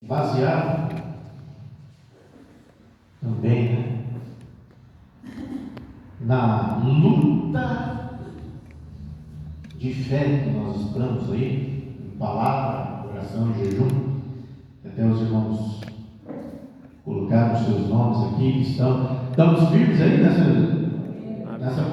baseado também, né, na luta de fé que nós estamos aí, em palavra, oração e jejum. Até os irmãos colocaram seus nomes aqui, estamos firmes aí nessa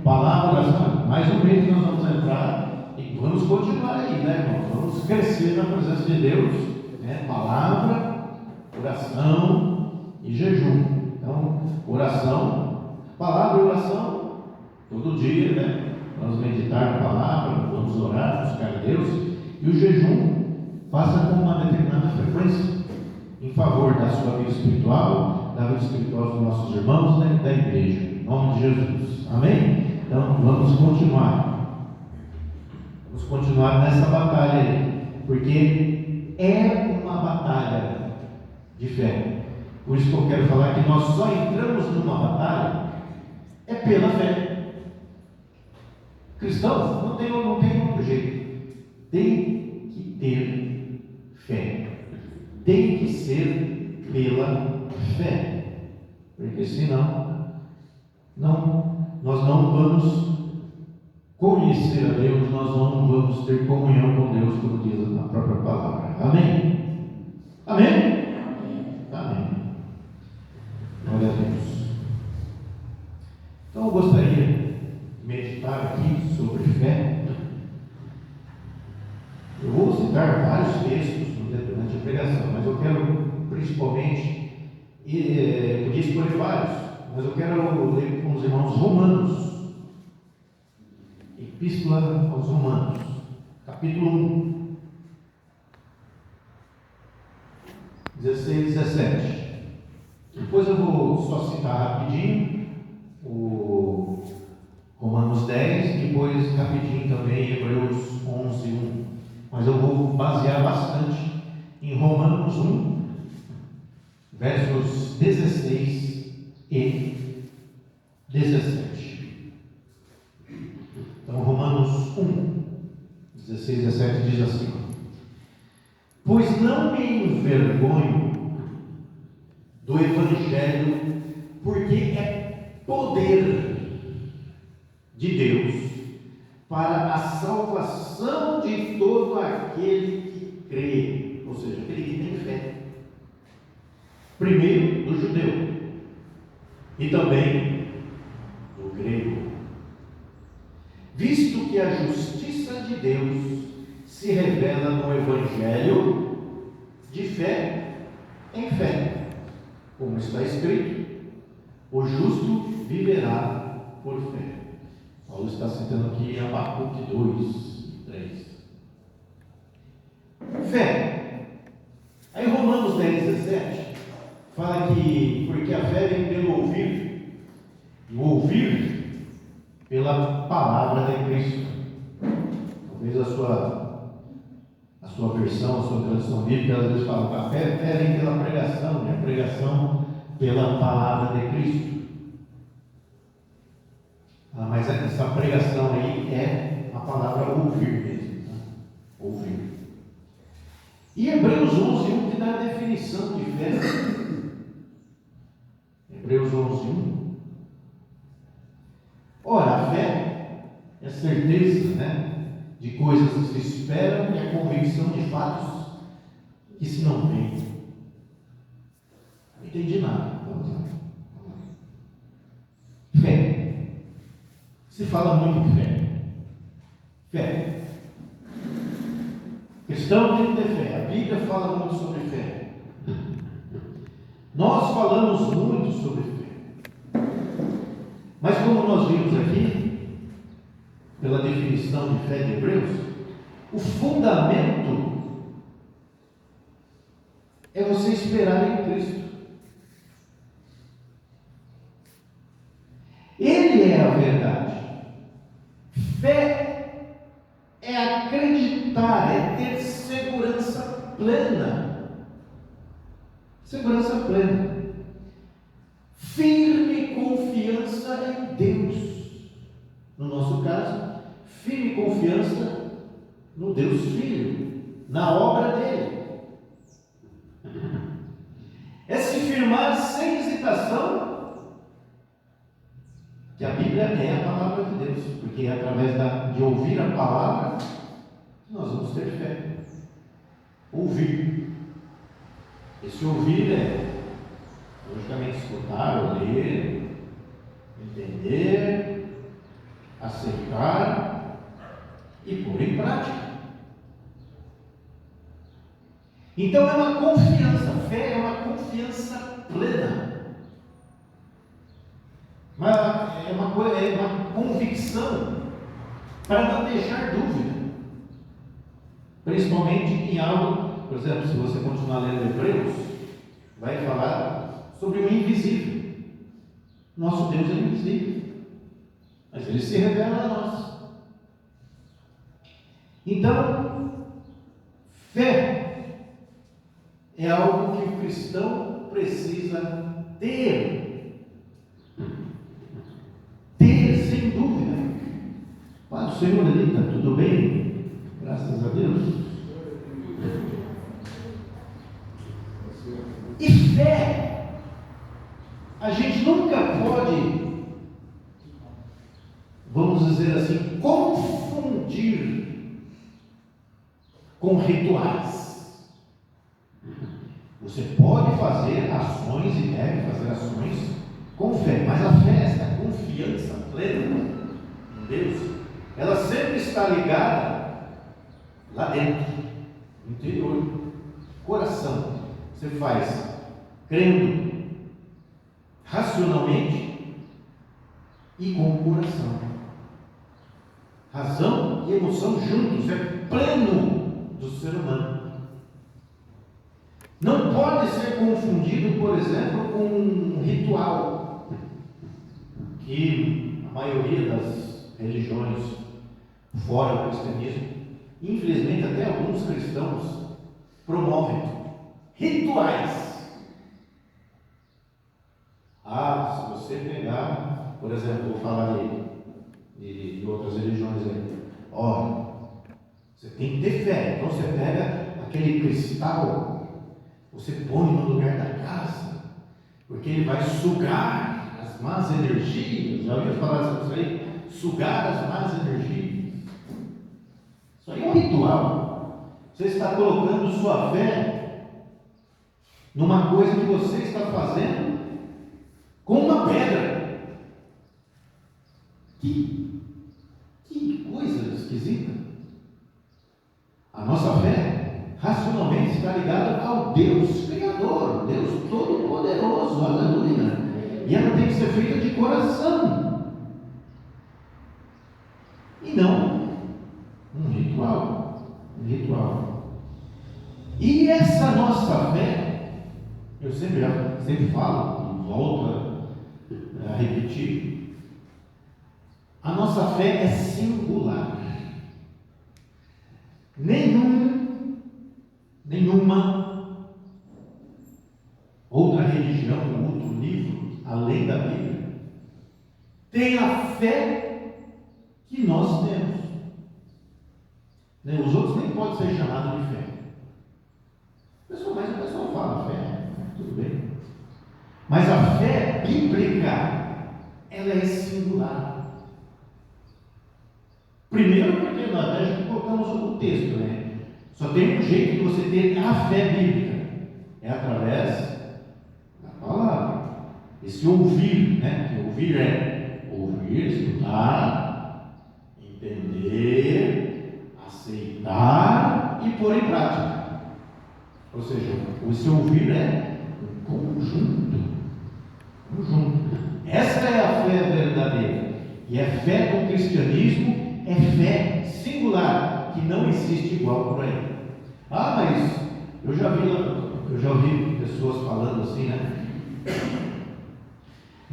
palavra, oração. Mais um mês que nós vamos entrar e vamos continuar aí, né, irmãos? Vamos crescer na presença de Deus, né? Palavra, oração e jejum. Então, oração, palavra e oração, todo dia, né? Vamos meditar na palavra, vamos orar, buscar a Deus. E o jejum, faça com uma determinada frequência, em favor da sua vida espiritual, da vida espiritual dos nossos irmãos, né, da igreja, em nome de Jesus, amém? Então vamos continuar nessa batalha aí, porque é uma batalha de fé. Por isso que eu quero falar que nós só entramos numa batalha pela fé. Cristãos não tem outro jeito, tem que ter fé. Tem que ser pela fé, porque senão nós não vamos conhecer a Deus, nós não vamos ter comunhão com Deus, como diz na própria palavra. Amém? Amém? Amém. Glória a Deus. Então eu gostaria de meditar aqui sobre fé. Eu vou citar vários textos durante a pregação, mas eu quero principalmente, podia escolher vários, mas eu quero ler com os irmãos Romanos, Epístola aos Romanos, capítulo 1, 16 e 17. Depois eu vou só citar rapidinho o Romanos 10, depois rapidinho também Hebreus 11, 1. Mas eu vou basear bastante em Romanos 1, versos 16 e 17. Então, Romanos 1, 16 e 17 diz assim: pois não me envergonho do Evangelho, porque é poder de Deus para a salvação de todo aquele que crê, ou seja, aquele que tem fé. Primeiro do judeu e também do grego, visto que a justiça de Deus se revela no Evangelho de fé em fé, como está escrito: o justo viverá por fé. Paulo está citando aqui Abacuque 2 e 3. Fé. Aí Romanos 10, 17 fala que porque a fé vem pelo ouvir, e o ouvir pela palavra de Cristo. Talvez a sua versão, a sua tradução bíblica, às vezes fala que a fé vem pela pregação, e a pregação pela palavra de Cristo. Mas essa pregação aí é a palavra ouvir mesmo, né? Ouvir. E Hebreus 11, 1 que dá a definição de fé. Hebreus 11, 1. Ora, a fé é a certeza, né, de coisas que se esperam e a convicção de fatos que se não veem. Não entendi nada. Fé. Se fala muito de fé. Fé. Cristão tem que ter fé. A Bíblia fala muito sobre fé. Nós falamos muito sobre fé. Mas como nós vimos aqui, pela definição de fé de Hebreus, o fundamento é você esperar em Cristo. Ele é a verdade. Fé é acreditar, é ter segurança plena. Segurança plena. Firme confiança em Deus. No nosso caso, firme confiança no Deus Filho, na obra dele. afirmar sem hesitação que a Bíblia é a palavra de Deus, porque é através de ouvir a palavra que nós vamos ter fé. Ouvir. Esse ouvir é, logicamente, escutar, ler, entender, aceitar e pôr em prática. Então é uma confiança, fé é uma confiança plena. Mas é uma convicção para não deixar dúvida. Principalmente em algo, por exemplo, se você continuar lendo Hebreus, vai falar sobre o invisível. Nosso Deus é invisível, mas Ele se revela a nós. Então, fé é algo que o cristão precisa ter sem dúvida. Pai do Senhor ali, está tudo bem? Graças a Deus. E fé, a gente nunca pode, vamos dizer assim, confundir com rituais. Você pode fazer ações e deve fazer ações com fé, mas a fé, essa confiança plena em Deus, ela sempre está ligada lá dentro, no interior, coração. Você faz crendo racionalmente e com o coração. Razão e emoção juntos, é pleno do ser humano. Não pode ser confundido, por exemplo, com um ritual que a maioria das religiões fora do cristianismo, infelizmente até alguns cristãos promovem rituais. Se você pegar, por exemplo, vou falar de outras religiões aí, você tem que ter fé. Então você pega aquele cristal, você põe no lugar da casa, porque ele vai sugar as más energias. Já ouviu falar sobre isso aí? Sugar as más energias. Isso aí é um ritual. Você está colocando sua fé numa coisa que você está fazendo com uma pedra. Que coisa esquisita. A nossa fé racionalmente está ligada ao Deus Criador, Deus Todo-Poderoso, aleluia. E ela tem que ser feita de coração e não um ritual. E essa nossa fé, eu sempre falo, volto a repetir, a nossa fé é singular. Nenhuma outra religião, outro livro, além da Bíblia, tem a fé que nós temos. Os outros nem podem ser chamados de fé. Mas o pessoal fala fé, tudo bem. Mas a fé bíblica, ela é singular. Primeiro porque nós já colocamos o texto, né? Só tem um jeito de você ter a fé bíblica, é através da palavra. Esse ouvir, né? Que ouvir é ouvir, escutar, entender, aceitar e pôr em prática. Ou seja, esse ouvir é um conjunto. Essa é a fé verdadeira. E a fé do cristianismo é fé singular, que não existe igual por aí. Mas eu já ouvi pessoas falando assim, né?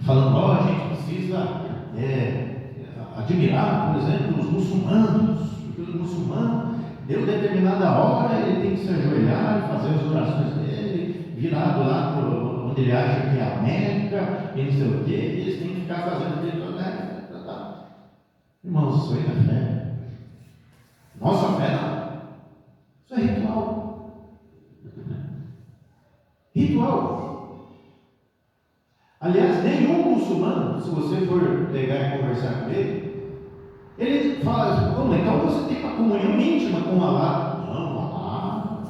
Falando, a gente precisa admirar, por exemplo, os muçulmanos, porque o muçulmano, deu determinada hora, ele tem que se ajoelhar e fazer as orações dele, virado lá onde ele acha que é a Meca, e não sei o quê, e eles têm que ficar fazendo aquilo, né? Irmãos, isso aí não é fé. Nossa fé não. Isso é ritual. Aliás, nenhum muçulmano, se você for pegar e conversar com ele fala, então você tem uma comunhão íntima com Allah. Não, Allah,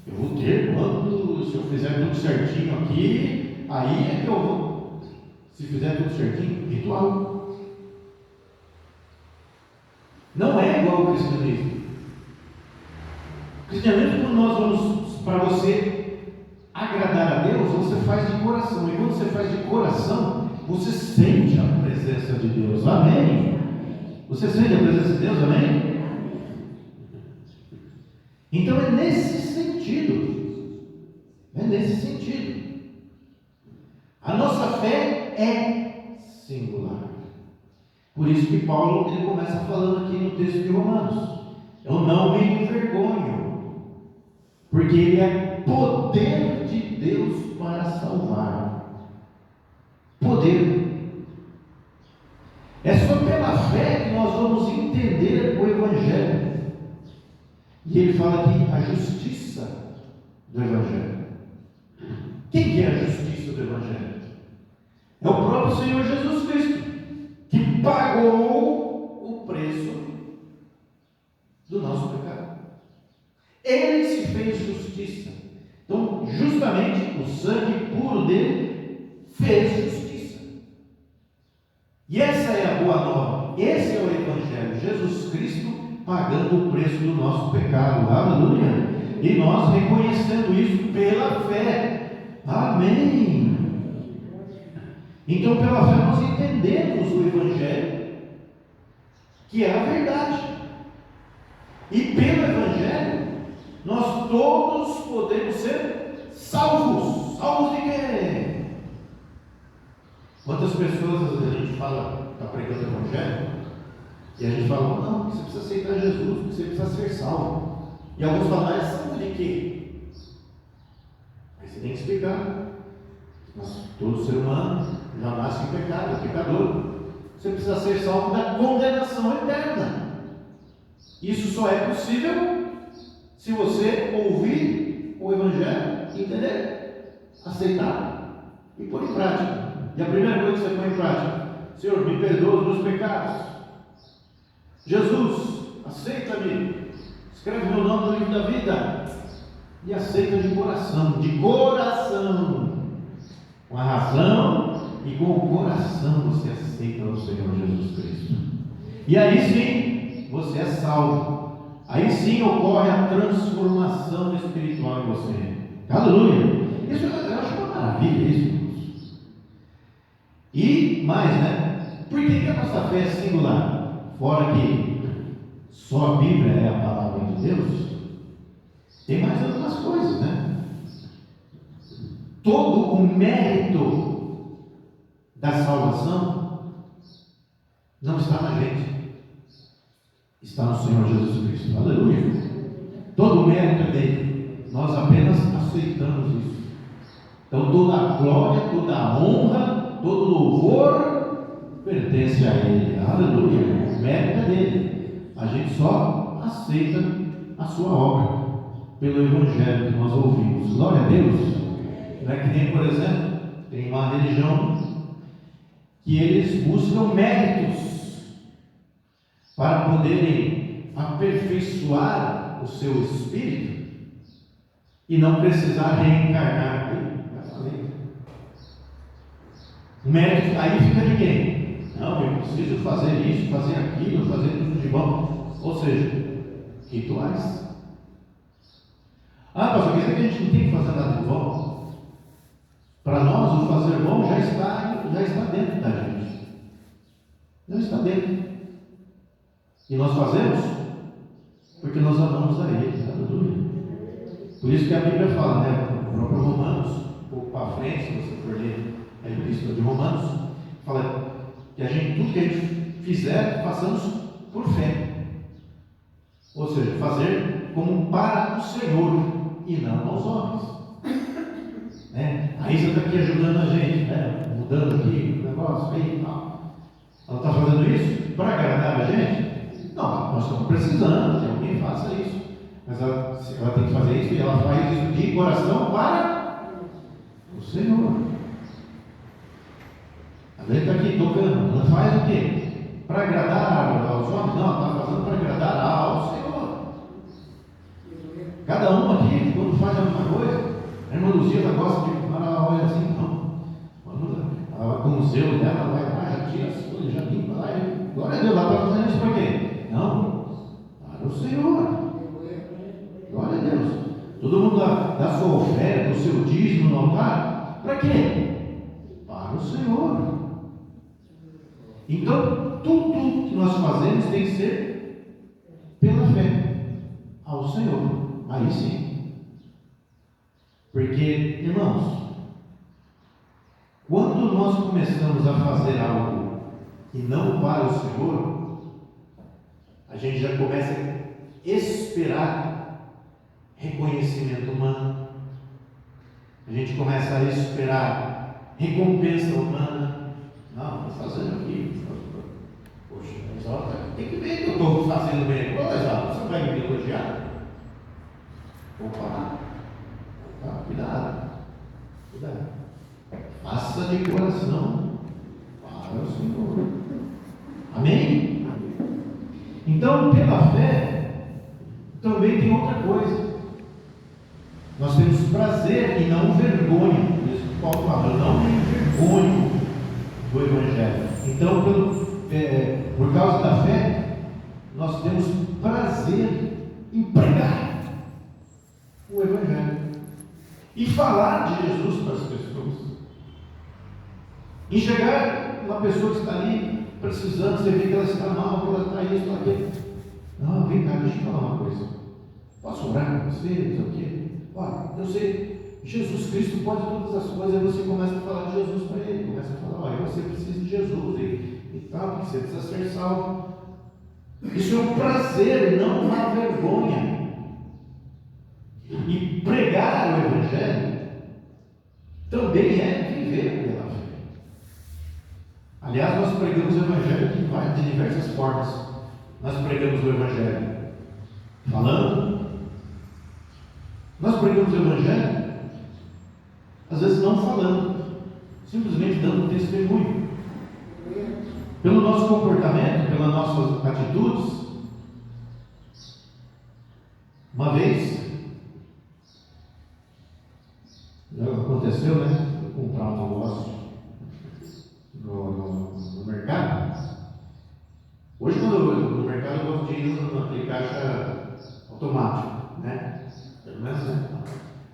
eu vou ter se eu fizer tudo certinho aqui, aí é que eu vou. Se fizer tudo certinho, ritual. Não é igual ao cristianismo. O cristianismo, quando nós vamos, para você agradar a Deus, você faz de coração. E quando você faz de coração, você sente a presença de Deus. Amém? Você sente a presença de Deus? Amém? Então é nesse sentido. É nesse sentido. A nossa fé é singular. Por isso que Paulo ele começa falando aqui no texto de Romanos: eu não me envergonho, porque ele é poder de Deus para salvar. Poder. É só pela fé que nós vamos entender o Evangelho. E ele fala aqui a justiça do Evangelho. Quem que é a justiça do Evangelho? É o próprio Senhor Jesus Cristo, que pagou o preço do nosso pecado. Ele se fez justiça. Então, justamente o sangue puro dele fez justiça. E essa é a boa nova. Esse é o Evangelho. Jesus Cristo pagando o preço do nosso pecado. Aleluia. E nós reconhecendo isso pela fé. Amém. Então, pela fé, nós entendemos o Evangelho, que é a verdade. E pelo Evangelho, nós todos podemos ser salvos. Salvos de quê? Quantas pessoas às vezes a gente fala, está pregando o Evangelho, e a gente fala, não, você precisa aceitar Jesus, você precisa ser salvo. E alguns falam, é salvo de quê? Aí você tem que explicar. Todo ser humano já nasce em pecado, é pecador. Você precisa ser salvo da condenação eterna. Isso só é possível se você ouvir o Evangelho, entender, aceitar e pôr em prática. E a primeira coisa que você põe em prática: Senhor, me perdoa os meus pecados. Jesus, aceita-me, escreve meu nome no livro da vida e aceita de coração, com a razão e com o coração você aceita o Senhor Jesus Cristo. E aí sim você é salvo. Aí sim ocorre a transformação espiritual em você. Aleluia! Isso eu acho uma maravilha isso. E mais, né? Por que a nossa fé é singular? Fora que só a Bíblia é a palavra de Deus, tem mais algumas coisas, né? Todo o mérito da salvação não está na gente, está no Senhor Jesus Cristo. Aleluia! Todo o mérito é dele, nós apenas aceitamos isso. Então toda a glória, toda a honra, todo louvor pertence a Ele. Aleluia! O mérito é dele. A gente só aceita a sua obra pelo Evangelho que nós ouvimos. Glória a Deus! Não é que nem, por exemplo, tem uma religião que eles buscam méritos para poderem aperfeiçoar o seu espírito e não precisar reencarnar. O mérito aí fica de quem? Não, eu preciso fazer isso, fazer aquilo, fazer tudo de bom. Ou seja, rituais. Pastor, quer dizer que a gente não tem que fazer nada de bom? Para nós, o fazer bom já está dentro da gente. Já está dentro. E nós fazemos porque nós amamos a Ele. Aleluia. Por isso que a Bíblia fala, né? O próprio Romanos, um pouco para frente, se você for ler a Epístola de Romanos, fala que tudo que a gente fizer, façamos por fé. Ou seja, fazer como para o Senhor e não aos homens. A Isa está aqui ajudando a gente, né? Mudando aqui o negócio, aí, tal. Ela está fazendo isso para agradar a gente? Não, nós estamos precisando que alguém faça isso. Mas ela tem que fazer isso e ela faz isso de coração para o Senhor. Ele está aqui tocando. Ela faz o quê? Para agradar aos homens? Não, ela está fazendo para agradar ao Senhor. Cada um aqui, quando faz alguma coisa, a irmã Luzia ela gosta de olha assim, não. Ela vai com o museu dela, ela vai lá, já tira as coisas, já limpa lá. E, glória a Deus, ela está fazendo isso para quê? Não, para o Senhor. Glória a Deus. Todo mundo dá sua oferta, o seu dízimo no altar. Para quê? Para o Senhor. Então, tudo que nós fazemos tem que ser pela fé ao Senhor. Aí sim. Porque, irmãos, quando nós começamos a fazer algo e não para o Senhor, a gente já começa a esperar reconhecimento humano. A gente começa a esperar recompensa humana. Não, estou fazendo aqui. Poxa, mas ó, tem que ver que eu estou fazendo bem. Ô, Exalta, você não vai me elogiar? Opa, cuidado. Faça de coração para o Senhor. Amém? Então, pela fé, também tem outra coisa. Nós temos prazer e não vergonha. Por isso que Paulo fala, eu não tenho vergonha do Evangelho. Então, por causa da fé, nós temos prazer em pregar o Evangelho e falar de Jesus para as pessoas. E chegar uma pessoa que está ali precisando, você vê que ela está mal, que ela está isso, aquilo. Não, vem cá, deixa eu falar uma coisa. Posso orar com você? Não sei o quê. Olha, eu sei, Jesus Cristo pode todas as coisas. Aí você começa a falar de Jesus para ele. Começa a falar, olha, você precisa de Jesus e tal, porque você precisa ser salvo. Isso é um prazer e não uma vergonha. E pregar o Evangelho também é viver pela fé. Aliás, nós pregamos o Evangelho de diversas formas. Nós pregamos o Evangelho falando. Nós pregamos o Evangelho, às vezes não falando, simplesmente dando testemunho. Pelo nosso comportamento, pelas nossas atitudes. Uma vez, já aconteceu, né? Eu comprar um negócio no mercado. Hoje, quando eu vou no mercado, eu gosto de ir naquele caixa automático, né? Pelo menos, né?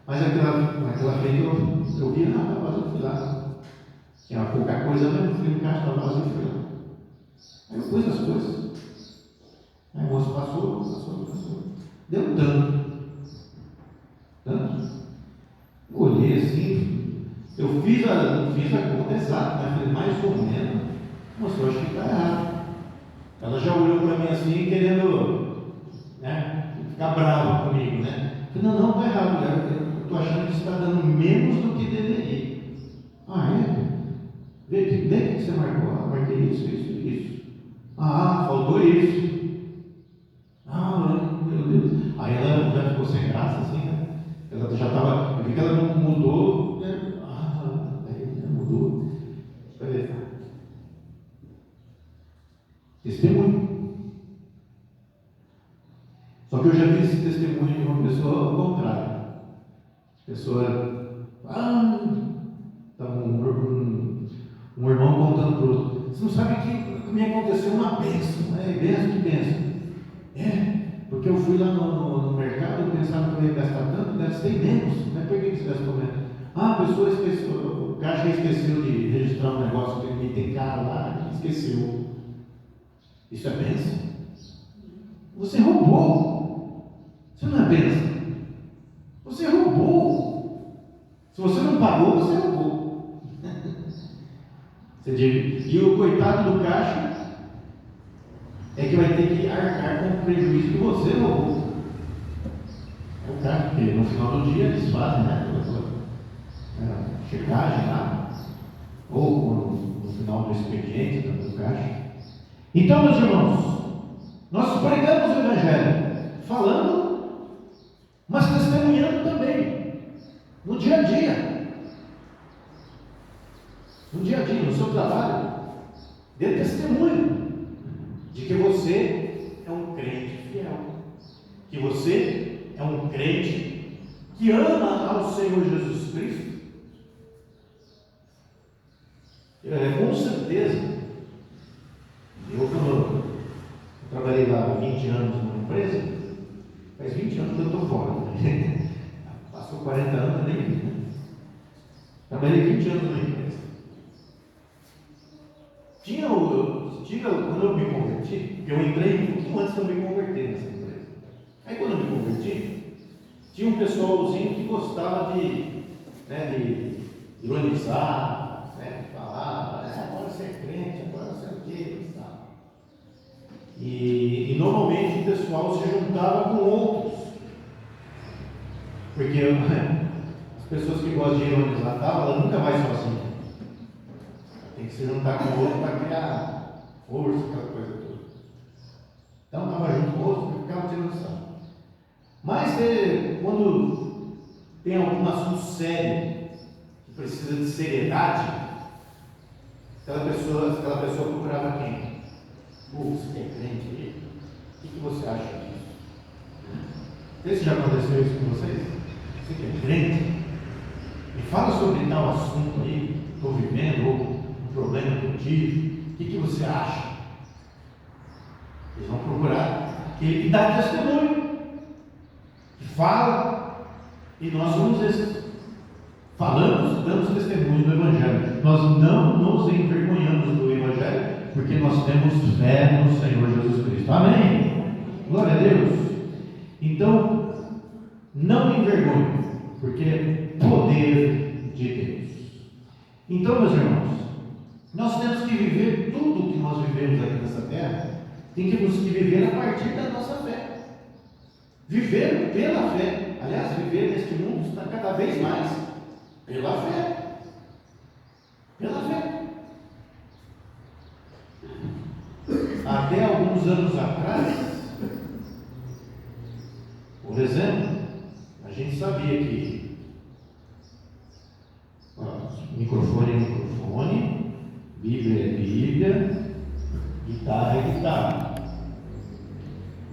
Mas naquela frente eu vi nada, mas eu fui lá. Tinha pouca coisa mesmo, fui no caixa, estava vazio e fui lá. Aí eu pus as coisas. Aí o moço passou. Deu tanto. Eu olhei assim, eu fiz a conta exata, né? Falei, mais ou menos. Moço, eu acho que está errado. Ela já olhou para mim assim, querendo, né, ficar brava comigo, né? Eu falei, não, está errado, mulher. Eu estou achando que você está dando menos do que deveria. Ah, é? Vê que você marcou. Ah, marquei isso. Ah, faltou isso. Ah, meu Deus. Aí ela já ficou sem graça, assim, né? Ela já estava, eu vi que ela não mudou, né? Aí mudou. Beleza. Testemunho. Só que eu já vi esse testemunho de uma pessoa ao contrário. A pessoa, está um irmão contando para o outro. Você não sabe que me aconteceu uma bênção, né? Bênção. Porque eu fui lá no mercado, pensava que eu ia gastar tanto, gastei menos. Né? Por que você gastou menos? A pessoa esqueceu, o caixa esqueceu de registrar um negócio que ele tem caro lá, esqueceu. Isso é bênção? Você roubou. Isso não é bênção. Você roubou. Se você não pagou, você roubou. E o coitado do caixa é que vai ter que arcar com o prejuízo que você roubou. É o caixa, porque no final do dia eles fazem, né? Checagem lá, ou no final do expediente do caixa. Então, meus irmãos, nós pregamos o Evangelho, falando, mas testemunhando também, no dia a dia. No dia a dia, no seu trabalho. dê testemunho de que você é um crente fiel, que você é um crente que ama ao Senhor Jesus Cristo. Com certeza, quando eu trabalhei lá há 20 anos numa empresa, faz 20 anos que eu estou fora, né? Passou 40 anos, nem vi, né? Trabalhei 20 anos numa empresa. Quando eu me converti, eu entrei um pouquinho antes de eu me converter nessa empresa. Aí quando eu me converti, tinha um pessoalzinho que gostava de ironizar, falar, agora você é crente, agora você é o quê? E normalmente o pessoal se juntava com outros, porque as pessoas que gostam de ironizar ela nunca vai sozinha, tem que se juntar com outro para criar força, aquela coisa toda. Então estava junto com outro e ficava tirando sarro. Mas quando tem algum assunto sério que precisa de seriedade, aquela pessoa procurava quem? Você que é crente aí? O que você acha disso? Não sei se já aconteceu isso com vocês. Você que é crente? Me fala sobre tal assunto aí, estou vivendo, ou um problema que eu tive. O que você acha? Eles vão procurar aquele que dá testemunho, que fala, e nós somos esses. Falamos, damos testemunho do Evangelho. Nós não nos envergonhamos do Evangelho, porque nós temos fé no Senhor Jesus Cristo. Amém? Glória a Deus. Então, não me envergonhe, porque é poder de Deus. Então, meus irmãos, nós temos que viver tudo o que nós vivemos aqui nessa terra, tem que nos viver a partir da nossa fé. Viver pela fé. Aliás, viver neste mundo está cada vez mais pela fé. Pela fé. Até alguns anos atrás, por exemplo, a gente sabia que microfone é microfone, Bíblia é Bíblia, guitarra é guitarra.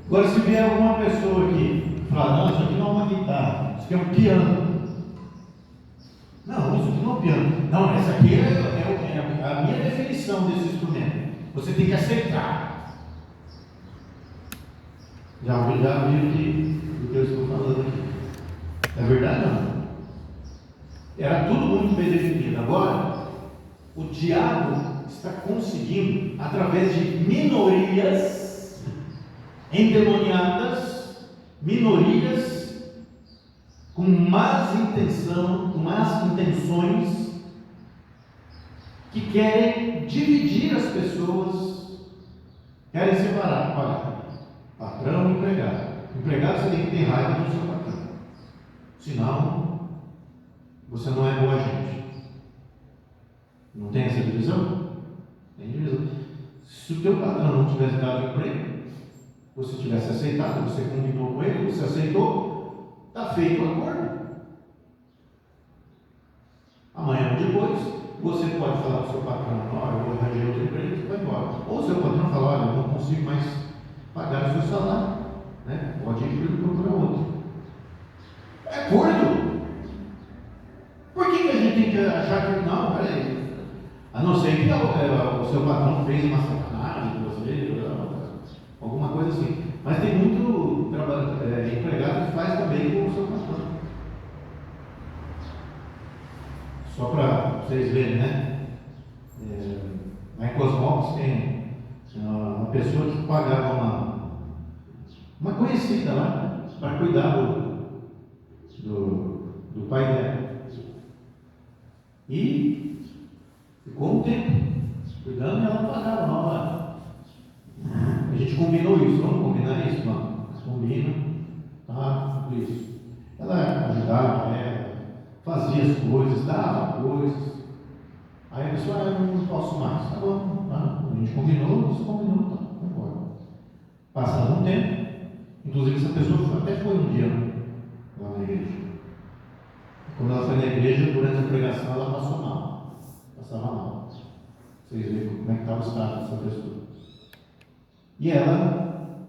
Agora, se vier alguma pessoa aqui e falar, não, isso aqui não é uma guitarra, isso aqui é um piano. Não, isso aqui não é um piano. Não, essa aqui é a minha definição desse instrumento. Você tem que aceitar. Já viu do que eu estou falando aqui. É verdade, não? Era tudo muito bem definido. Agora, o diabo está conseguindo, através de minorias endemoniadas, minorias com más intenções, que querem dividir as pessoas, querem separar. Olha, patrão e empregado. Empregado, você tem que ter raiva do seu patrão, senão você não é boa gente. Não tem essa divisão? Tem divisão. Se o teu patrão não tivesse dado emprego, você tivesse aceitado, você combinou com ele, você aceitou, está feito o acordo. Amanhã ou depois, você pode falar para o seu patrão, olha, eu vou arranjar outro emprego, você vai embora. Ou o seu patrão fala, olha, eu não consigo mais pagar o seu salário, né? Pode ir procurar outro. É acordo. Por que a gente tem que achar que não, peraí, a não ser que o seu patrão fez uma sacanagem com você, alguma coisa assim. Mas tem muito empregado que faz também com o seu patrão. Só para vocês verem, né? Lá em Cosmópolis tem uma pessoa que pagava uma conhecida lá para cuidar do pai dela. E ficou um tempo cuidando e ela não pagava não. A gente combinou isso, vamos combinar isso? Vamos, combina, tá? Isso. Ela ajudava, fazia as coisas, dava coisas. Aí a pessoa, eu não posso mais. Tá bom, tá? A gente combinou, tá? Vamos embora. Passado um tempo, inclusive essa pessoa até foi um dia lá na igreja. Quando ela foi na igreja, durante a pregação, ela passou mal. Passava mal. Vocês veem como é que estava o estado dessa pessoa. E ela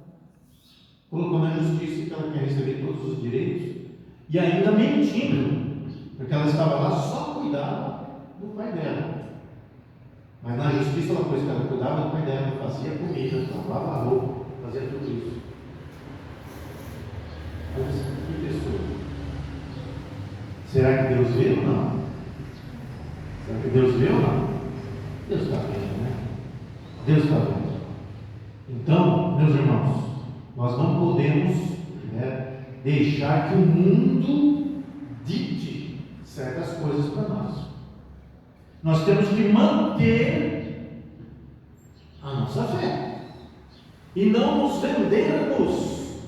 colocou na justiça que ela quer receber todos os direitos, e ainda mentindo, porque ela estava lá só cuidava do pai dela. Mas na justiça ela pôs que ela cuidava do pai dela, fazia comida, lavava a roupa, fazia tudo isso. Mas que pessoa? Será que Deus vê ou não? Será que Deus vê ou não? Deus está vendo, né? Deus está vendo. Então, meus irmãos, nós não podemos, né, deixar que o mundo dite certas coisas para nós. Nós temos que manter a nossa fé e não nos vendermos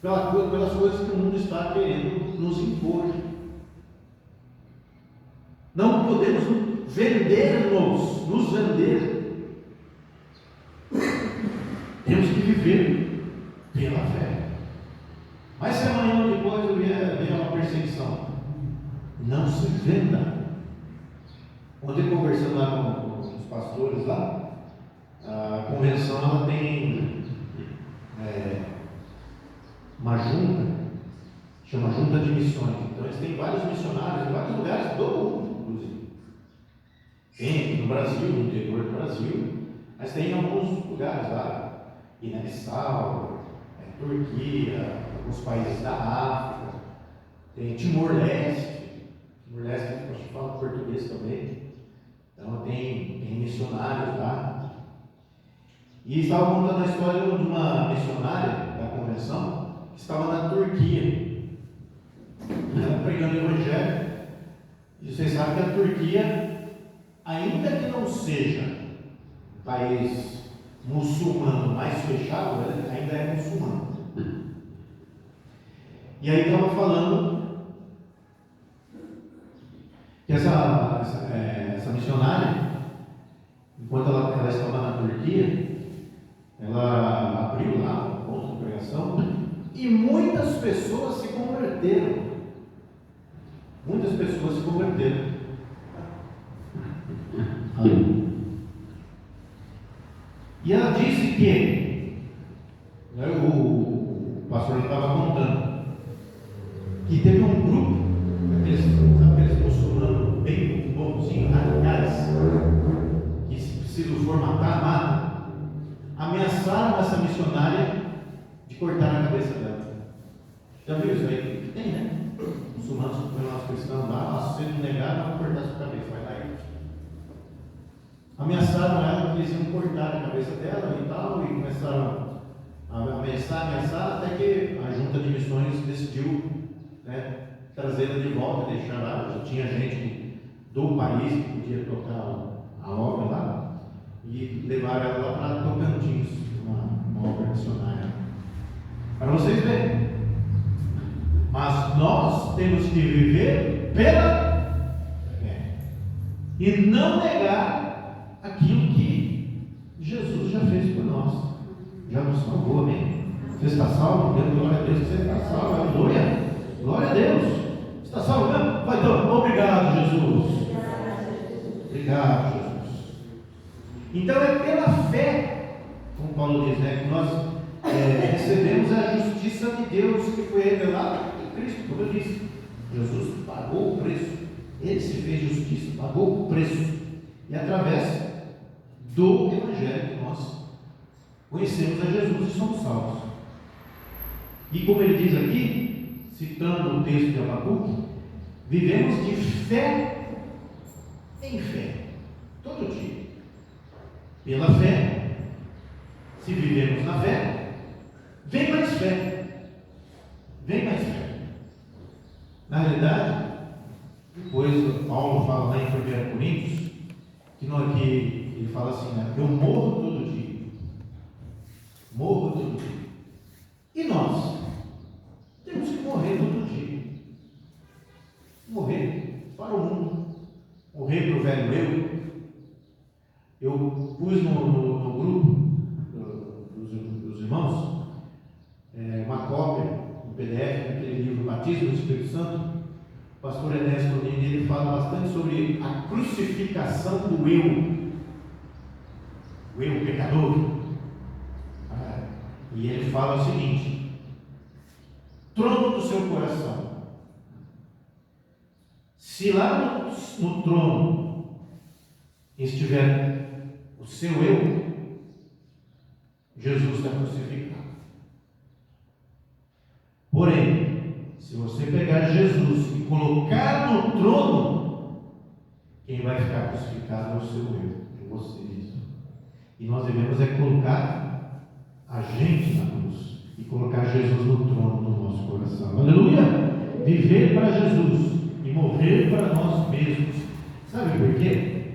pelas coisas que o mundo está querendo nos impor. Não podemos nos vender. Temos que viver pela fé. Mas se amanhã ou depois vier uma perseguição, não se venda. Ontem, conversando lá com os pastores lá, a convenção ela tem uma junta, chama Junta de Missões. Então eles têm vários missionários em vários lugares do mundo, inclusive. Tem aqui no Brasil, no interior do Brasil, mas tem em alguns lugares lá, Guiné-Bissau, Turquia, alguns países da África, tem Timor-Leste, acho que fala português também. Então tem missionários lá. E estava contando a história de uma missionária da convenção que estava na Turquia, ela pregando o Evangelho. E vocês sabem que a Turquia, ainda que não seja um país muçulmano mais fechado, ainda é muçulmano. E aí estava falando que essa missionária, enquanto ela estava na Turquia, ela abriu lá um ponto de pregação e muitas pessoas se converteram. E ela disse que, o pastor estava contando, que teve um grupo, aqueles muçulmanos bem bonzinhos, radicais, que se precisam formatar, mata, ameaçaram essa missionária de cortar a cabeça dela. Já viu isso aí? Tem, né? Muçulmanos, os cristãos lá, se não negar, vão cortar a sua cabeça, vai lá e ameaçaram ela que eles iam cortar a cabeça dela e tal, e começaram a ameaçar, até que a Junta de Missões decidiu, né, trazê-la de volta, deixar lá. Já tinha gente do país que podia tocar a obra lá, e levaram ela lá para Tocantins, uma obra missionária. Para vocês verem. Mas nós temos que viver pela fé e não negar aquilo que Jesus já fez por nós. Já nos salvou, amém? Você está salvo? Glória a Deus que você está salvo. Aleluia. Glória a Deus. Você está salvo mesmo? Vai então. Obrigado, Jesus. Obrigado, Jesus. Então é pela fé, como Paulo diz, né, que nós recebemos a justiça de Deus que foi revelada em Cristo. Como eu disse, Jesus pagou o preço. Ele se fez justiça, pagou o preço. E através do Evangelho que nós conhecemos a Jesus e somos salvos. E como ele diz aqui, citando o texto de Abacuque, vivemos de fé em fé, todo dia. Pela fé, se vivemos na fé, vem mais fé. Vem mais fé. Na realidade, depois Paulo fala lá em 1 Coríntios, que ele fala assim, né? Eu morro todo dia. Morro todo dia. E nós? Temos que morrer todo dia. Morrer para o mundo. Morrer para o velho eu. Eu pus no grupo dos irmãos uma cópia, um PDF daquele livro Batismo do Espírito Santo, pastor Ernesto Nini, ele fala bastante sobre a crucificação do eu, o eu pecador. E ele fala o seguinte: trono do seu coração. Se lá no trono estiver o seu eu, Jesus está crucificado. Porém, se você pegar Jesus e colocar no trono, quem vai ficar crucificado é o seu eu, é você mesmo. E nós devemos colocar a gente na cruz e colocar Jesus no trono do nosso coração. Aleluia! Viver para Jesus e morrer para nós mesmos. Sabe por quê?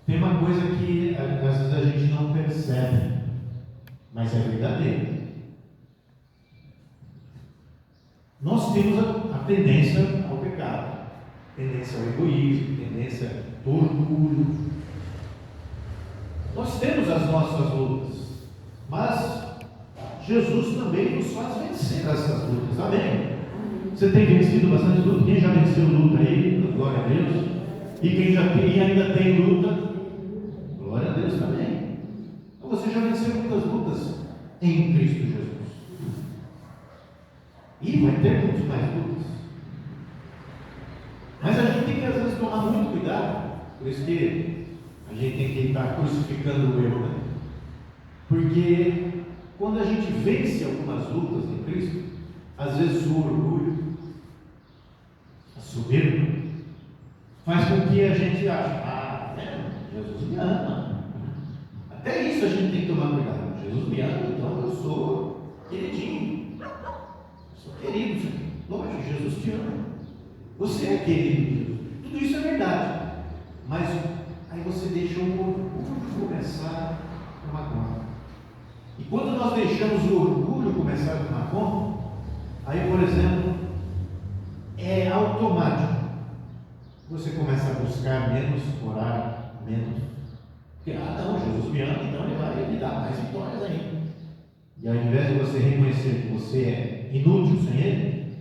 Tem uma coisa que às vezes a gente não percebe, mas é verdadeira. Nós temos a tendência ao pecado, tendência ao egoísmo, tendência ao orgulho. Nós temos as nossas lutas, mas Jesus também nos faz vencer essas lutas. Amém? Você tem vencido bastante luta? Quem já venceu luta aí? Glória a Deus. E quem ainda tem luta? Glória a Deus também. Então você já venceu muitas lutas em Cristo Jesus. E vai ter muitas mais lutas. Mas a gente tem que às vezes tomar muito cuidado. Por isso que a gente tem que estar crucificando o eu, né? Porque quando a gente vence algumas lutas em Cristo, às vezes o orgulho, a soberba, faz com que a gente ache: Jesus me ama. Até isso a gente tem que tomar cuidado. Jesus me ama, então eu sou queridinho. Eu sou querido. Lógico, Jesus te ama. Você é querido. Tudo isso é verdade. Mas aí você deixa o orgulho começar a tomar conta. E quando nós deixamos o orgulho começar a tomar conta, aí, por exemplo, é automático. Você começa a buscar menos, orar menos. Porque, não, Jesus me ama, então Ele vai me dar mais vitórias ainda. E ao invés de você reconhecer que você é inútil sem Ele,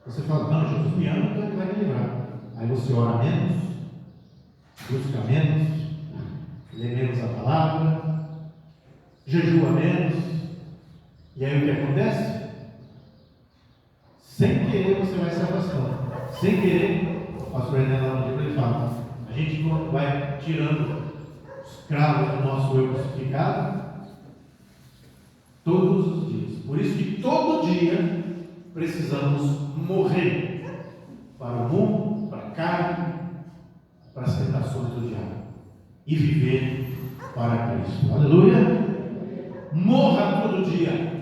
você fala: não, Jesus me ama, então Ele vai me livrar. Aí você ora menos, busca menos, lê menos a palavra, jejua menos. E aí o que acontece? Sem querer você vai se afastando. Sem querer, o pastor Renan lá no livro ele fala: a gente vai tirando os cravos do nosso eu crucificado todos os dias. Por isso que todo dia precisamos morrer para o mundo, para a carne, para as tentações do diabo e viver para Cristo. Aleluia! Morra todo dia.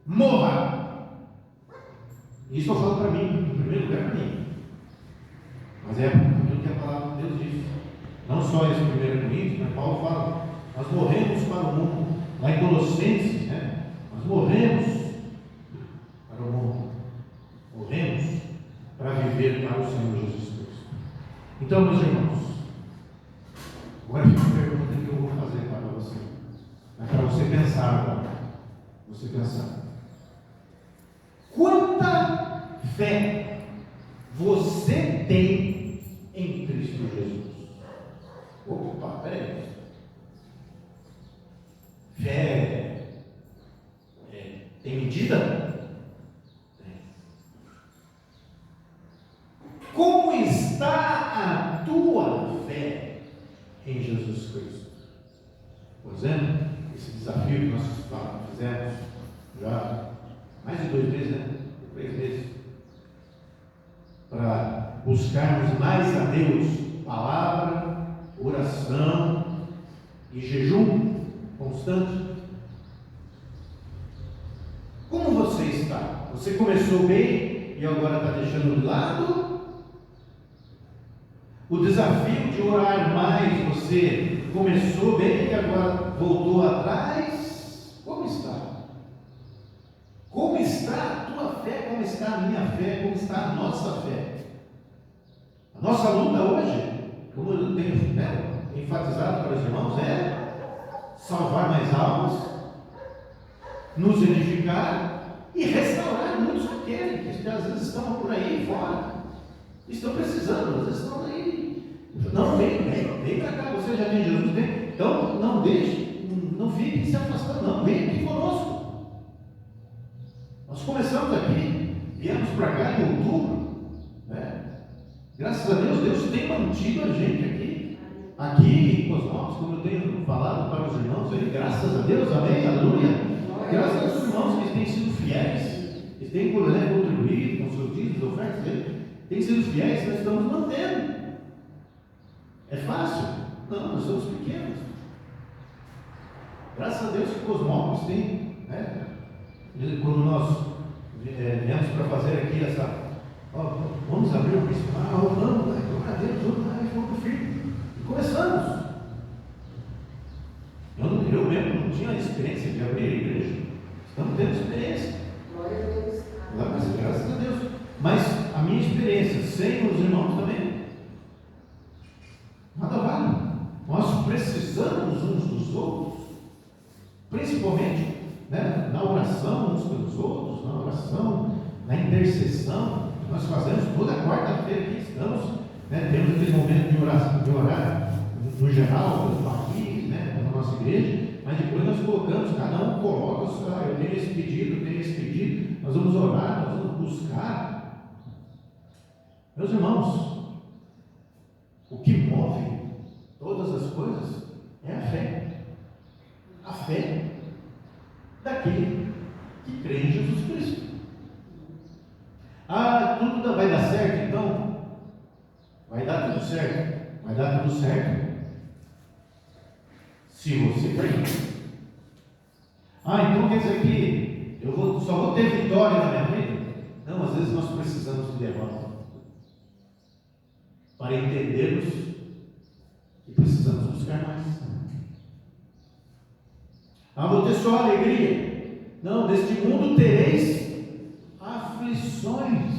Morra! Isso eu falo para mim, em primeiro lugar para mim. Mas é aquilo que a palavra de Deus diz. Não só esse 1 Coríntios, mas Paulo fala: nós morremos para o mundo. Lá em Colossenses, né? Nós morremos para o mundo. Morremos para viver para o Senhor Jesus Cristo. Então, meus irmãos, agora fica a pergunta que eu vou fazer para você. É para você pensar agora. Você pensar. Quanta fé você tem em Cristo Jesus? Opa, peraí. Fé tem medida? Tem. Como está a tua fé em Jesus Cristo? Por exemplo, esse desafio que nós fizemos já mais de 2 meses, né? 3 meses, para buscarmos mais a Deus, palavra, oração e jejum constante. Como você está? Você começou bem e agora está deixando de lado? O desafio de orar mais, você começou bem e agora voltou atrás? Como está? Como está a tua fé? Como está a minha fé? Como está a nossa fé? A nossa luta hoje, como eu tenho enfatizado para os irmãos, é salvar mais almas, nos edificar E restaurar muitos aqueles que às vezes estão por aí fora, estão precisando, às vezes estão aí. Não, vem para cá, você já tem Jesus, vem. Então não deixe, não fique se afastando, não, vem aqui conosco. Nós começamos aqui, viemos para cá em outubro, né? Graças a Deus, Deus tem mantido a gente aqui em Cosmópolis, como eu tenho falado para os irmãos aí, graças a Deus, amém, aleluia. Graças aos irmãos que têm sido fiéis, que têm contribuído com seus dízimos, ofertas, têm sido fiéis, nós estamos mantendo. É fácil? Não, nós somos pequenos. Graças a Deus que Cosmópolis tem, né? Quando nós viemos para fazer aqui essa, vamos abrir o principal, vamos, né? Glória a Deus, vamos, vamos firme. E começamos. Eu mesmo não tinha a experiência de abrir a igreja. Estamos tendo experiência. Glória a Deus. Graças a Deus. Mas a minha experiência sem os irmãos também, nada vale. Nós precisamos uns dos outros, principalmente, né, na oração uns pelos outros, na oração, na intercessão. Nós fazemos toda quarta-feira aqui, estamos, né, temos aquele momento de orar no geral, pelos barris, né, na nossa igreja, mas depois nós colocamos, cada um coloca, eu tenho esse pedido, nós vamos orar, nós vamos buscar. Meus irmãos, o que move todas as coisas é a fé. A fé daquele que crê em Jesus Cristo. Tudo vai dar certo, então? Vai dar tudo certo. Vai dar tudo certo se você crer. Então quer dizer que eu só vou ter vitória na minha vida? Não, às vezes nós precisamos de derrota para entendermos que precisamos buscar mais. Vou ter só alegria. Não, neste mundo tereis aflições.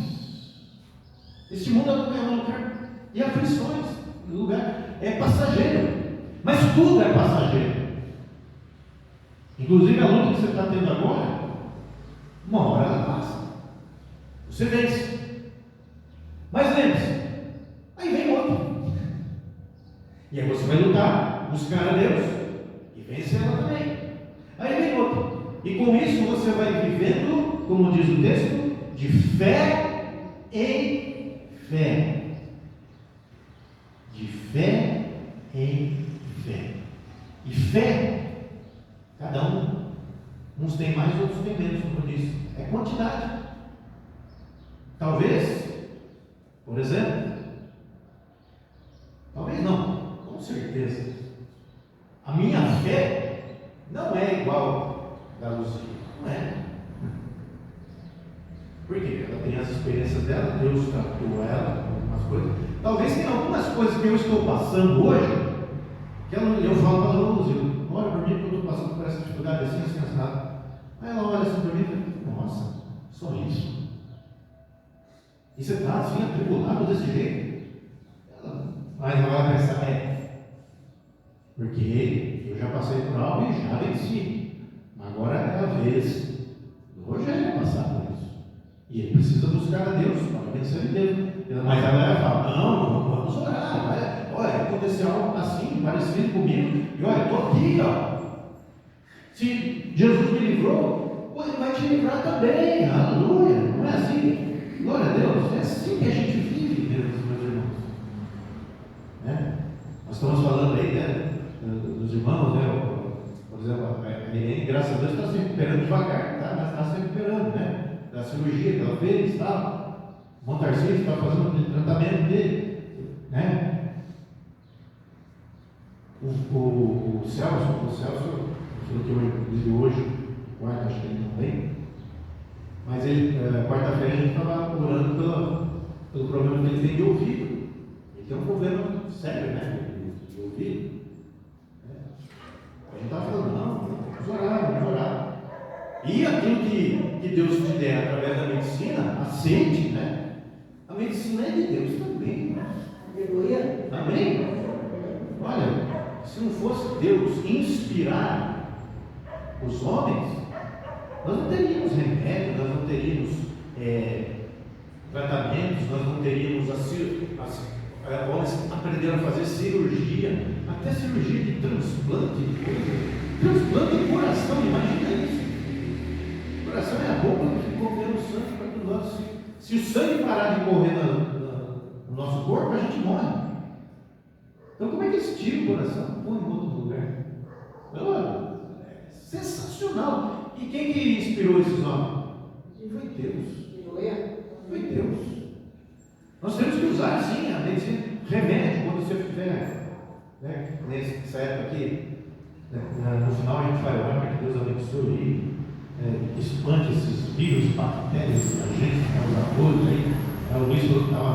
Este mundo é um lugar de aflições, um lugar é passageiro, mas tudo é passageiro. Inclusive a luta que você está tendo agora, uma hora ela passa, você vence. Mas lembre-se, aí vem outro, e aí você vai lutar, buscar a Deus e vencer ela também. Aí vem outro, e com isso você vai vivendo, como diz o texto, de fé em fé. De fé em fé. E fé, cada uns tem mais, outros tem menos, como eu disse. É quantidade. Talvez, por exemplo, talvez não, com certeza, a minha fé não é igual da Luzia. Não é. Porque ela tem as experiências dela, Deus tratou ela com algumas coisas. Talvez tenha algumas coisas que eu estou passando hoje, que eu falo para ela, Luzia, olha para mim que eu estou passando por essa dificuldade assim, assado. Aí ela olha assim para mim e fala, nossa, só isso. E você está assim, atribulado desse jeito? Mas ela vai pensar, porque eu já passei por algo e já venci. Agora é a vez do Rogério passar por isso. E ele precisa buscar a Deus para vencer em Deus. Mas ela vai falar, não, vamos orar. Olha, aconteceu algo assim, parecido comigo. E olha, estou aqui, ó. Se Jesus me livrou, ele vai te livrar também. Aleluia. Não é assim? Glória a Deus. É assim que a gente vive, meus irmãos. Né? Nós estamos falando aí, né, dos irmãos, né? Por exemplo, a Irene, graças a Deus, está se recuperando devagar, tá? Mas está se recuperando, né? Da cirurgia que ela fez e tal. O Montarcísio está fazendo o tratamento dele, né? O Celso, que hoje, quarta, acho que ele não vem, mas ele, quarta-feira, a gente estava orando pelo problema que ele tem de ouvido. Ele tem um problema sério, né? De ouvido. A gente estava falando, não, vamos orar. E aquilo que Deus te der através da medicina, aceite, né? A medicina é de Deus também. Aleluia. Amém? Olha, se não fosse Deus inspirar os homens, nós não teríamos remédio, nós não teríamos tratamentos, nós não teríamos homens aprenderam a fazer cirurgia, até cirurgia de transplante de coisa. Transplante de coração, imagina isso. O coração é a bomba que fica correndo sangue para todo lado. Se o sangue parar de correr no nosso corpo, a gente morre. Então como é que eles tiram o coração? Põe em outro lugar. É sensacional. E quem que inspirou esses homens? Foi Deus. Foi Deus. Nós temos que usar sim a medicina, remédio, quando você tiver, nessa época aqui, no final a gente vai orar para que Deus abençoe e espante esses vírus, bactérias, agentes causadores aí. O Luiz falou que estava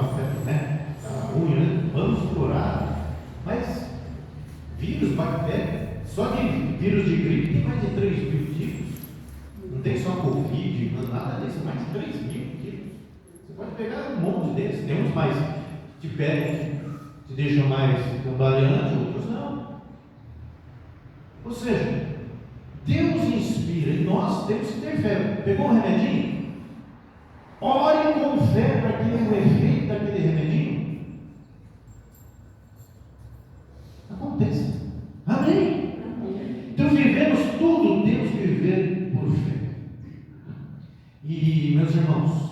ruim, né? Vamos orar. Mas vírus, bactérias, só de vírus de gripe tem mais de 3.000 tipos. Não tem só Covid, nada disso, mais de 3.000 tipos. Você pode pegar um monte desses. Tem uns mais que te pegam, te deixam mais cambaleante, outros não. Ou seja, Deus inspira e nós temos que ter fé. Pegou um remedinho? Ore com fé para que o efeito daquele remedinho aconteça. Amém? Então vivemos tudo, temos que viver por fé. E meus irmãos,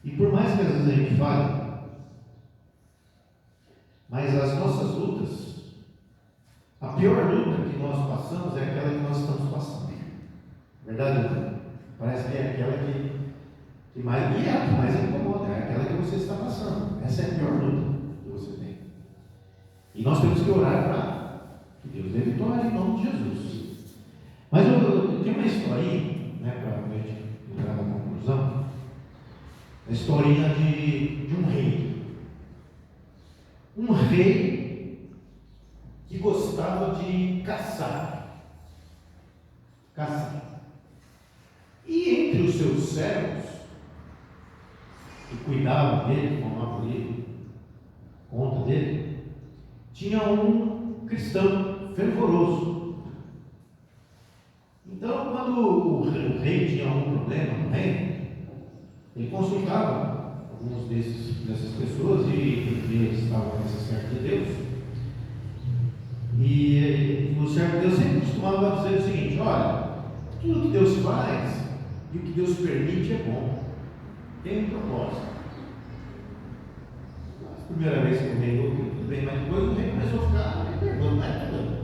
e por mais que às vezes a gente fale, mas as nossas lutas, a pior luta que nós passamos é aquela que nós estamos passando. Verdade não? Parece que é aquela que mais, e é a que mais incomoda, é aquela que você está passando. Essa é a pior luta que você tem. E nós temos que orar para que Deus dê vitória em nome de Jesus. Mas eu tenho uma historinha, para a gente entrar na conclusão. A historinha de um rei. Um rei que gostava de caçar. E entre os seus servos, que cuidavam dele, tomavam conta dele, tinha um cristão fervoroso. Então, quando o rei tinha algum problema no reino, ele consultava alguns dessas pessoas e eles estavam necessitados de Deus. E o servo de Deus sempre costumava dizer o seguinte: olha, tudo que Deus faz e o que Deus permite é bom, tem um propósito. A primeira vez que o rei ouviu, tudo bem, mas depois o rei começou a ficar perguntando,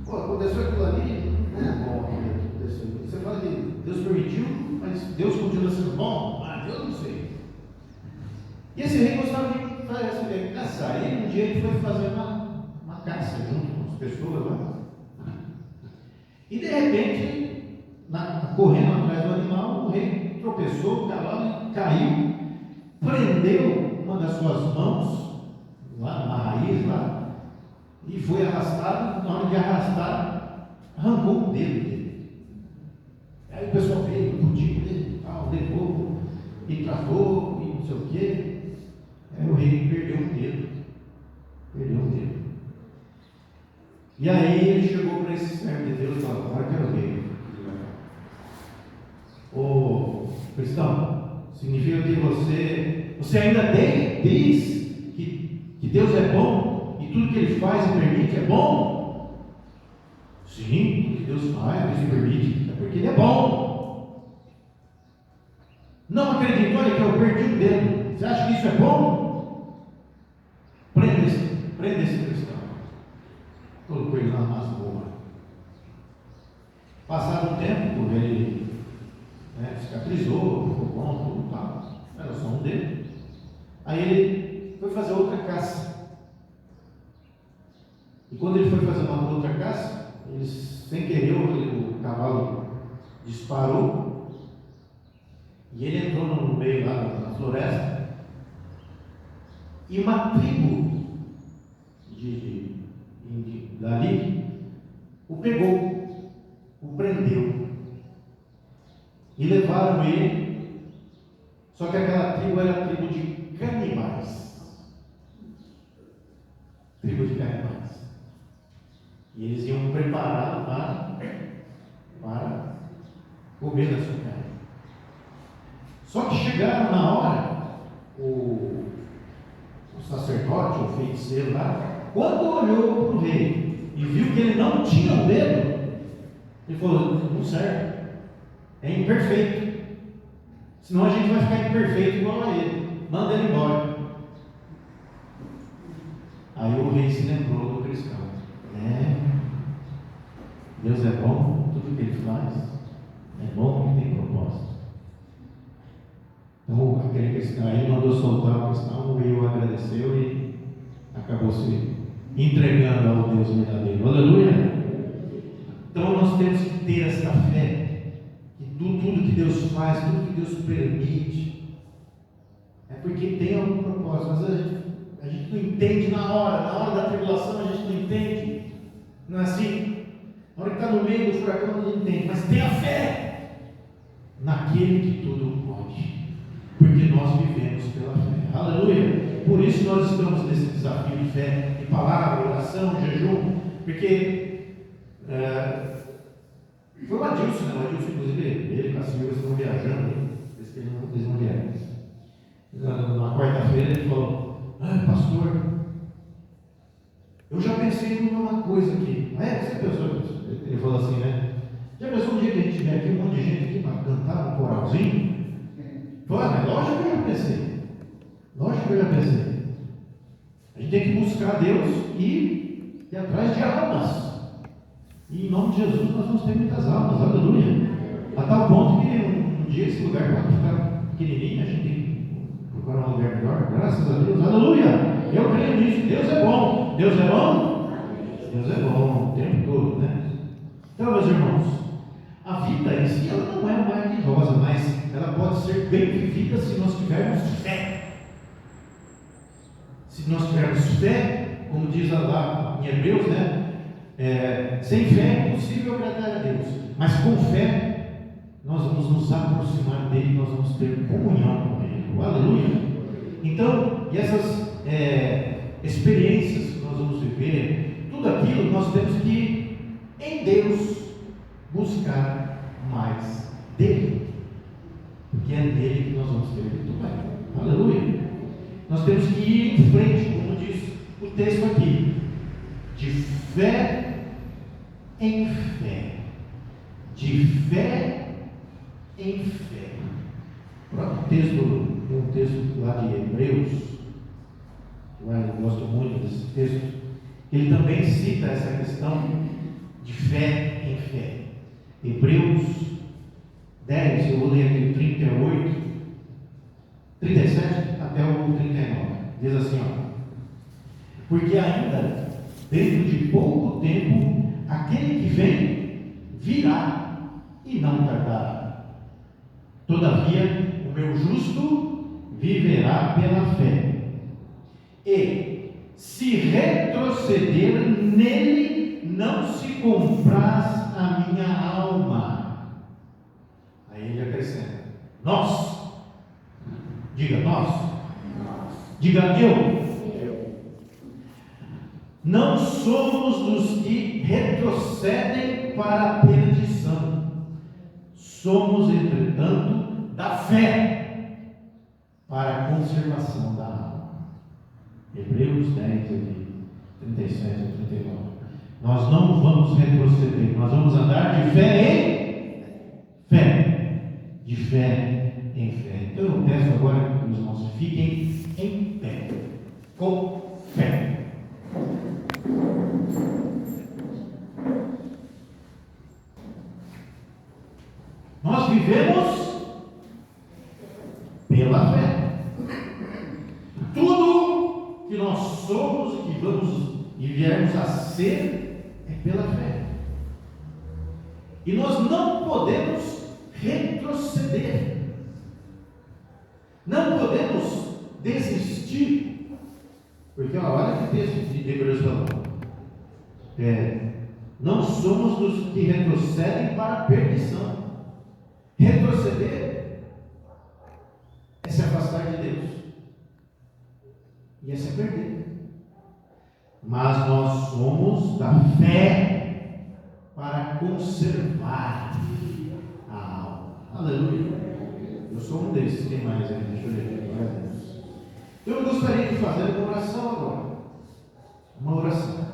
aconteceu aquilo ali, não é bom aquilo que aconteceu. Você fala que Deus permitiu, mas Deus continua sendo bom? Eu não sei. E esse rei gostava de caçar. E um dia ele foi fazer uma caça junto com as pessoas lá. E de repente, correndo atrás do animal, o rei tropeçou, o cavalo caiu, prendeu uma das suas mãos lá na raiz lá, e foi arrastado. Na hora de arrastar, arrancou o dedo dele. Aí o pessoal veio, putinho dele, levou e tratou e não sei o quê. Aí o rei perdeu um dedo. E aí ele chegou para esse servo de Deus e falou: agora que é o rei. Ô cristão, significa que você ainda diz que Deus é bom e tudo que Ele faz e permite é bom? Sim, tudo que Deus faz e permite é porque Ele é bom. Não acreditou? Olha que eu perdi um dedo. Você acha que isso é bom? Prenda esse cristão. Colocou ele na masmorra. Passado um tempo, ele cicatrizou, ficou bom, tudo tal. Era só um dedo. Aí ele foi fazer outra caça. E quando ele foi fazer uma outra caça, ele, sem querer, o cavalo disparou. E ele entrou no meio lá da floresta. E uma tribo dali o pegou, o prendeu. E levaram ele. Só que aquela tribo era a tribo de canibais. E eles iam preparado para comer da sua carne. Só que chegaram na hora, o sacerdote, o feiticeiro lá, quando olhou para o rei e viu que ele não tinha o dedo, ele falou: não serve, é imperfeito, senão a gente vai ficar imperfeito igual a ele, manda ele embora. Aí o rei se lembrou do cristão. Deus é bom, tudo que ele faz é bom e tem propósito. Então aquele cristão, aí mandou soltar o cristão, o rei o agradeceu e acabou se entregando ao Deus verdadeiro. Aleluia! Então nós temos que ter essa fé, que tudo que Deus faz, tudo que Deus permite, é porque tem algum propósito. Às vezes a gente não entende na hora da tribulação, a gente não entende. Não é assim? Na hora que está no meio do furacão, a gente entende. Mas tenha fé naquele que tudo pode, porque nós vivemos pela fé. Aleluia! Por isso nós estamos nesse desafio de fé, de palavra, oração, jejum, porque foi o Adilson, né? O Adilson, inclusive, ele e a Silvia estão viajando, eles não vieram. Na quarta-feira ele falou: pastor, eu já pensei numa coisa aqui. Você pensou? Ele falou assim, né? Já pensou um dia que a gente tiver aqui um monte de gente aqui para cantar um coralzinho? Mas lógico que eu já pensei. Lógico que eu já pensei. A gente tem que buscar Deus e ir atrás de almas. E em nome de Jesus nós vamos ter muitas almas. Aleluia. A tal ponto que um dia esse lugar pode ficar pequenininho, a gente tem que procurar um lugar melhor. Graças a Deus. Aleluia. Eu creio nisso. Deus é bom. Deus é bom? Deus é bom o tempo todo, né? Então, meus irmãos, a vida em si ela não é um mar de rosa, mas ela pode ser bem vivida se nós tivermos fé. Se nós tivermos fé, como diz lá em Hebreus, né? Sem fé é impossível agradar a Deus, mas com fé nós vamos nos aproximar dele, nós vamos ter comunhão com ele. Aleluia! Então, e essas experiências que nós vamos viver, tudo aquilo nós temos que, em Deus, buscar mais dele, porque é nele que nós vamos ter vitória. Aleluia! Nós temos que ir em frente, como diz o texto aqui, de fé em fé, de fé em fé. O próprio texto, tem um texto lá de Hebreus, eu gosto muito desse texto, ele também cita essa questão de fé em fé. Hebreus 10, eu vou ler aqui o 37 até o 39. Diz assim: porque ainda dentro de pouco tempo aquele que vem virá e não tardará. Todavia o meu justo viverá pela fé. E se retroceder nele, não se compraz a minha alma. Aí ele acrescenta: nós. Diga nós. Diga eu. Não somos dos que retrocedem para a perdição. Somos, entretanto, da fé para a conservação da alma. Hebreus 10, 37 e 39. Nós não vamos retroceder, nós vamos andar de fé em fé. De fé em fé. Então eu peço agora que os irmãos fiquem em pé, com fé. Nós vivemos pela fé. Tudo que nós somos e que vamos e viermos a ser é pela fé. E nós não podemos retroceder. Não podemos desistir. Porque olha que texto de Hebreus falou. Não somos dos que retrocedem para a perdição. Retroceder é se afastar de Deus, e é se perder. Mas nós somos da fé para conservar a alma. Aleluia. Eu sou um desses. Quem mais aí? Deixa eu ver aqui. Glória a Deus. Eu gostaria de fazer uma oração agora. Uma oração.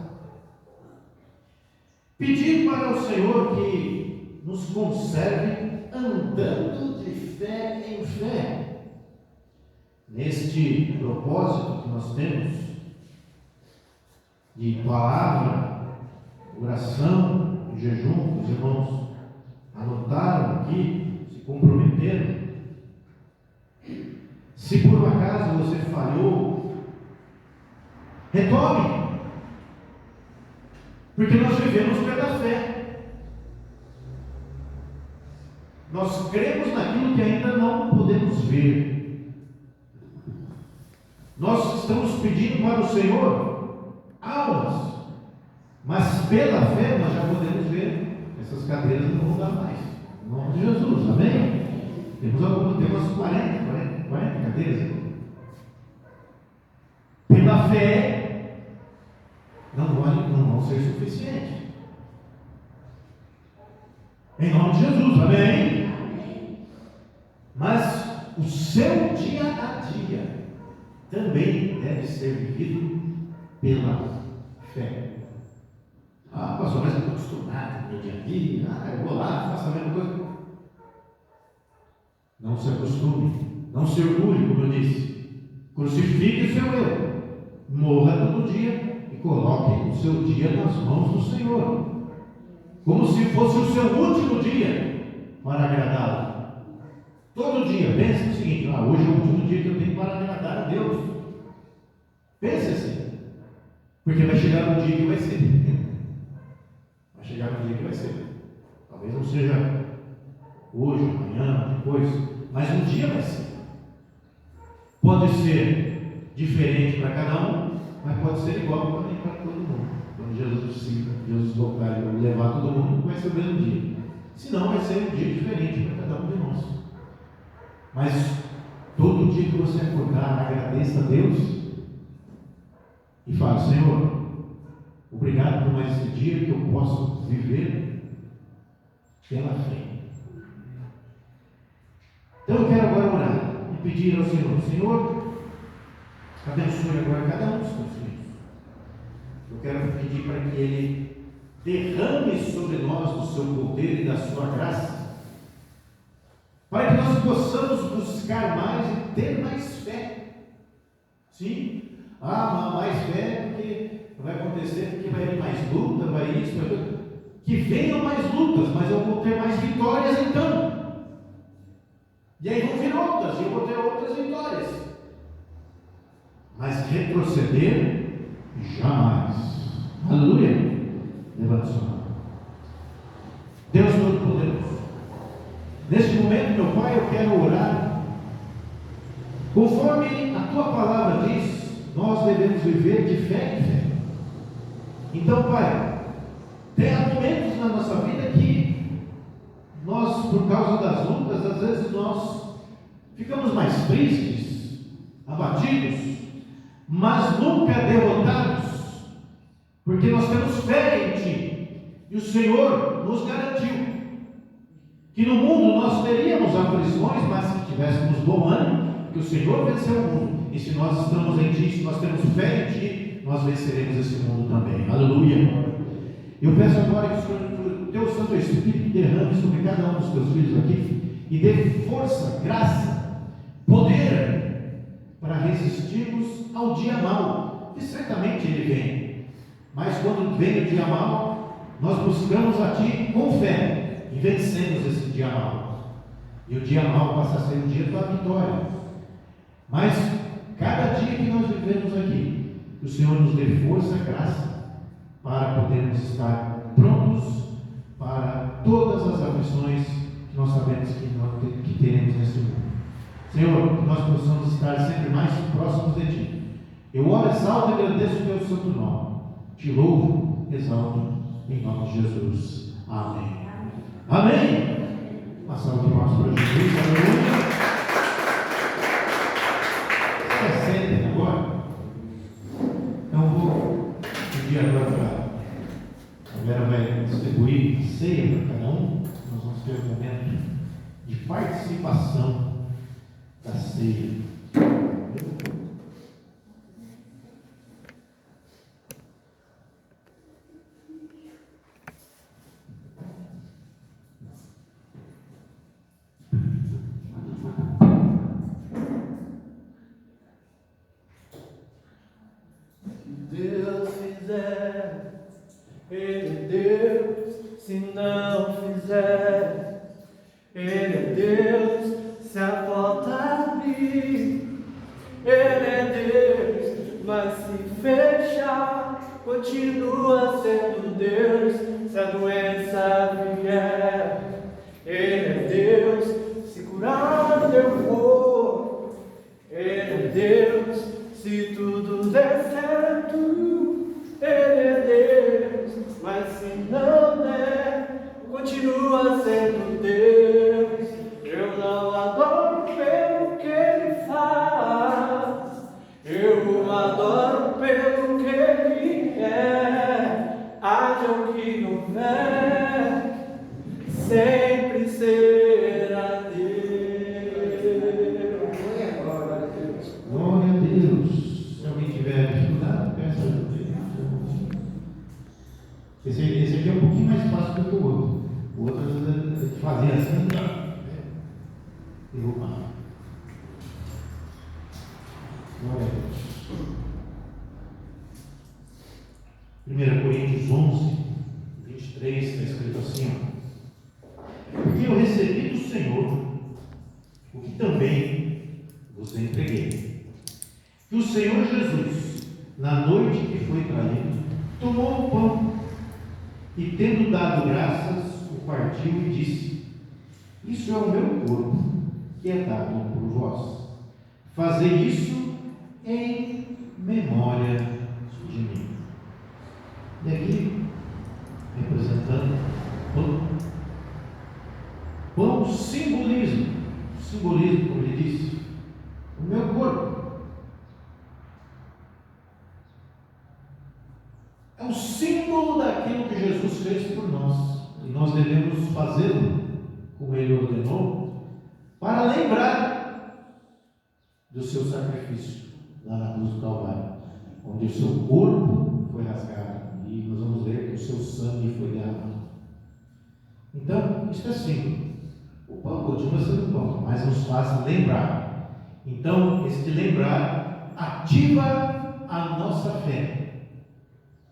Pedir para o Senhor que nos conserve andando de fé em fé. Neste propósito que nós temos de palavra, oração, jejum, os irmãos anotaram aqui, se comprometeram. Se por um acaso você falhou, retome, porque nós vivemos pela fé. Nós cremos naquilo que ainda não podemos ver. Nós estamos pedindo para o Senhor almas, mas pela fé nós já podemos ver essas cadeiras não vão dar mais. Em nome de Jesus, amém? Temos umas 40 cadeiras. Pela fé não vão ser suficientes. Em nome de Jesus, amém? Mas o seu dia a dia também deve ser vivido pela fé. Ah, pastor, mas eu estou acostumado no dia a dia. Eu vou lá, faço a mesma coisa. Não se acostume, não se orgulhe, como eu disse. Crucifique o seu eu, morra todo dia e coloque o seu dia nas mãos do Senhor, como se fosse o seu último dia para agradá-lo. Todo dia, pense no seguinte: hoje é o último dia que eu tenho para agradar a Deus. Pense assim, porque vai chegar um dia que vai ser. Vai chegar um dia que vai ser. Talvez não seja hoje, amanhã, depois, mas um dia vai ser. Pode ser diferente para cada um, mas pode ser igual também para todo mundo. Quando Jesus voltar e levar todo mundo, vai ser o mesmo dia. Senão vai ser um dia diferente para cada um de nós. Mas todo dia que você acordar, agradeça a Deus e fale: Senhor, obrigado por mais esse dia que eu posso viver pela fé. Então eu quero agora orar e pedir ao Senhor: Senhor, abençoe agora cada um dos teus filhos. Eu quero pedir para que Ele derrame sobre nós do seu poder e da sua graça, para que nós possamos buscar mais e ter mais fé. Sim, mais fé, porque vai acontecer, porque vai vir mais luta, vai isso, vai tudo. Que venham mais lutas, mas eu vou ter mais vitórias então. E aí vão vir outras, e eu vou ter outras vitórias. Mas retroceder, jamais. Aleluia. Levante sua mão. Deus Todo-Poderoso, neste momento, meu Pai, eu quero orar conforme a Tua palavra diz. Nós devemos viver de fé em fé. Então, Pai, tem momentos na nossa vida que nós, por causa das lutas, às vezes nós ficamos mais tristes, abatidos, mas nunca derrotados, porque nós temos fé em Ti, e o Senhor nos garantiu que no mundo nós teríamos aflições, mas se tivéssemos bom ânimo, que o Senhor venceu o mundo, e se nós estamos em Ti, se nós temos fé em Ti, nós venceremos esse mundo também. Aleluia. Eu peço agora que o Senhor, o Teu Santo Espírito, derrame sobre cada um dos Teus filhos aqui e dê força, graça, poder para resistirmos ao dia mau, que certamente ele vem. Mas quando vem o dia mau, nós buscamos a Ti com fé e vencemos esse dia mau. E o dia mau passa a ser o dia da vitória. Mas cada dia que nós vivemos aqui, que o Senhor nos dê força, graça, para podermos estar prontos para todas as aflições que nós sabemos que teremos neste mundo. Senhor, que nós possamos estar sempre mais próximos de Ti. Eu oro, exalto e agradeço o Teu santo nome. Te louvo, exalto, em nome de Jesus. Amém. Amém. Uma salva de palmas para Jesus. Aleluia. Sentem agora. Então vou pedir agora para a Vera vai distribuir ceia para cada um. Nós vamos ter um momento de participação da ceia. Deus fizer, Ele é Deus. Se não fizer, Ele é Deus. Se a porta abrir, Ele é Deus. Mas se fechar, continua sendo Deus. Se a doença vier, Ele é Deus. Se curar eu vou, Ele é Deus. Se tudo der certo, Ele é Deus. Mas se não der, continua sendo Deus. Eu não adoro pelo que Ele faz, eu adoro pelo que Ele é. Haja o que houver, sempre será Deus. Glória a Deus. Se alguém tiver dificuldade, peça ajuda. Esse aqui é um pouquinho mais fácil do que o outro. O outro a gente fazia assim, derrubava. Glória a Deus. 1 Coríntios 11, 23, está escrito assim: porque eu recebi do Senhor o que também vos entreguei. Que o Senhor Jesus, na noite que foi traído, tomou o pão e, tendo dado graças, o partiu e disse: isso é o meu corpo, que é dado por vós. Fazei isso em memória de mim. E aqui, representando pão, simbolismo, como ele disse, o meu corpo. É o símbolo daquilo que Jesus fez por nós. E nós devemos fazê-lo como Ele ordenou, para lembrar do seu sacrifício lá na cruz do Calvário, onde o seu corpo foi rasgado. E nós vamos ler que o seu sangue foi derramado. Então, isso é símbolo. O pão continua sendo pão, mas nos faz lembrar. Então, esse de lembrar ativa a nossa fé,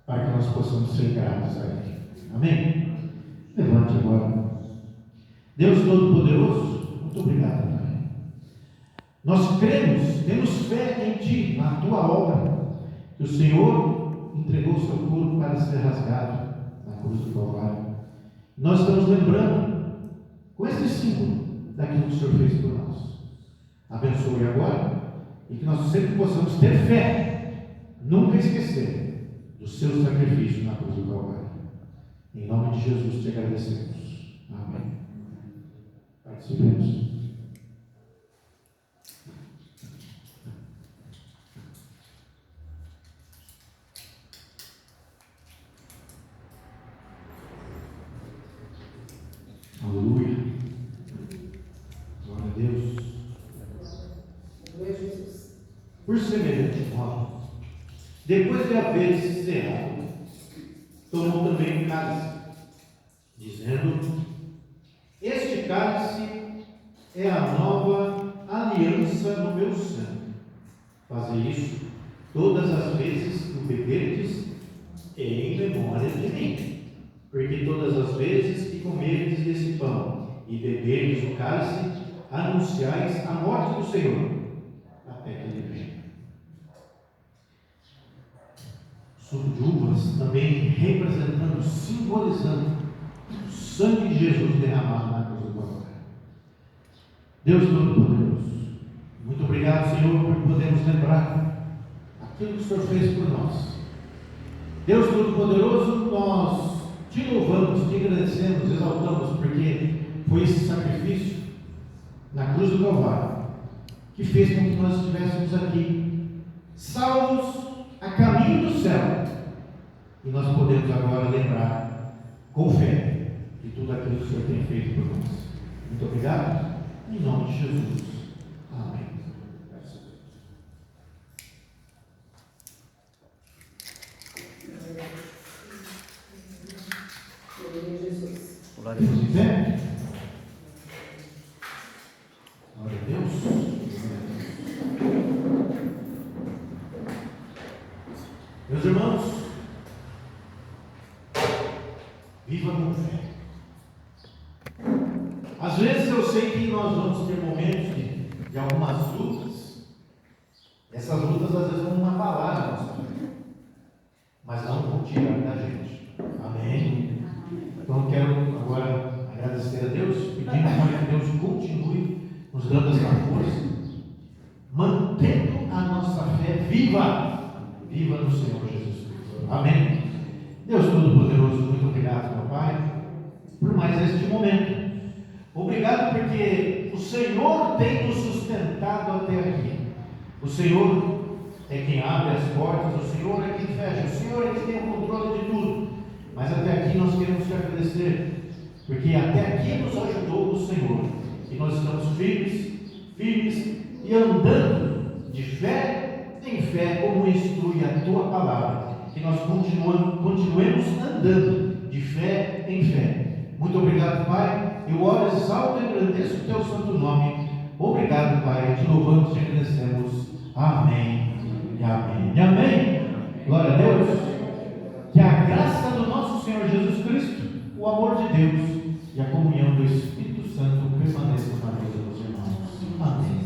para que nós possamos ser gratos a Ele. Amém? Levante agora. Deus Todo-Poderoso, muito obrigado, Pai. Nós cremos, temos fé em Ti, na Tua obra, que o Senhor entregou o Seu corpo para ser rasgado na cruz do Calvário. Nós estamos lembrando, com esse símbolo, daquilo que o Senhor fez por nós. Abençoe agora, e que nós sempre possamos ter fé, nunca esquecer do Seu sacrifício na cruz do Calvário. Em nome de Jesus te agradecemos. Amém. Participemos. Aleluia. Glória a Deus. Glória a Jesus. Por semelhante modo, depois de haver se cerrado, tomou também o cálice, dizendo: este cálice é a nova aliança no meu sangue. Fazei isso todas as vezes que o beberdes em memória de mim. Porque todas as vezes que comerdes desse pão e beberdes o cálice, anunciais a morte do Senhor, até que Ele venha. Suco de uvas também representando, simbolizando o sangue de Jesus derramado na cruz do Calvário. Deus Todo-Poderoso, muito obrigado, Senhor, por podermos lembrar aquilo que o Senhor fez por nós. Deus Todo-Poderoso, nós te louvamos, te agradecemos, exaltamos, porque foi esse sacrifício na cruz do Calvário que fez com que nós estivéssemos aqui, salvos a caminho do céu. E nós podemos agora lembrar, com fé, de tudo aquilo que o Senhor tem feito por nós. Muito obrigado. Em nome de Jesus. Amém. Glória a Deus. Deus em pé. Glória a Deus. Meus irmãos, viva com fé. Às vezes eu sei que nós vamos ter momentos de algumas lutas. Essas lutas às vezes vão abalar a nossa fé, mas não vão tirar da gente. Amém? Então eu quero agora agradecer a Deus, pedindo para que Deus continue nos dando essa força, mantendo a nossa fé viva no Senhor Jesus Cristo. Amém? Deus Todo-Poderoso, muito obrigado, meu Pai, por mais este momento. Obrigado porque o Senhor tem nos sustentado até aqui. O Senhor é quem abre as portas, o Senhor é quem fecha, o Senhor é quem tem o controle de tudo. Mas até aqui nós queremos te agradecer, porque até aqui nos ajudou o Senhor, e nós estamos firmes e andando de fé em fé, como instrui a tua palavra, que nós continuemos andando de fé em fé. Muito obrigado, Pai. Eu oro, exalto e agradeço o teu santo nome. Obrigado, Pai. Te louvamos e te agradecemos. Amém e amém. E amém. Glória a Deus. Que a graça do nosso Senhor Jesus Cristo, o amor de Deus e a comunhão do Espírito Santo permaneçam na vida dos irmãos. Amém.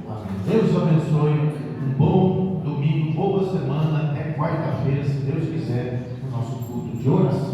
Amém. Deus abençoe. Um bom domingo, boa semana. Até quarta-feira, se Deus quiser, o nosso culto de oração.